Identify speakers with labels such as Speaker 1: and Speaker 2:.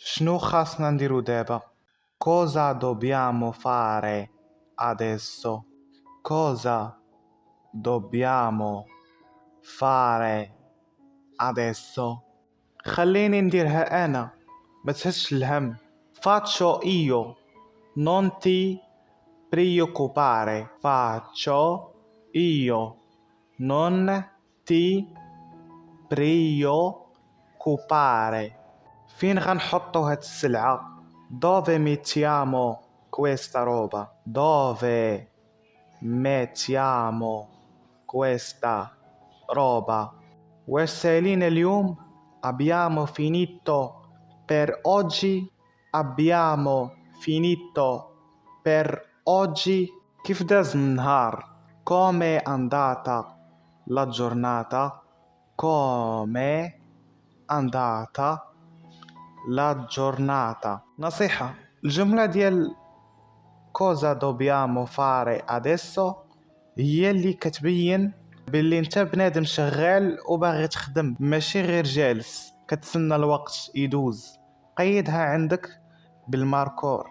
Speaker 1: شنو خاصنا نديرو دابا؟ Cosa dobbiamo fare adesso? Cosa dobbiamo fare adesso? خليني نديرها أنا، ما تهزش الهم. Faccio io, non ti preoccupare. Faccio io, non ti preoccupare. فين غنحطو هاد السلعة؟ Dove mettiamo questa roba? Dove mettiamo questa roba? واش سالينا اليوم؟ Abbiamo finito per oggi? Abbiamo finito per oggi? كيف داز النهار؟ Come è andata la giornata? Come è andata la giornata؟ نصيحة، الجملة ديال Cosa dobbiamo fare adesso هي اللي كتبين باللي انت بنادم شغال وباغي تخدم، ماشي غير جالس كتسنى الوقت يدوز. قيدها عندك بالماركور.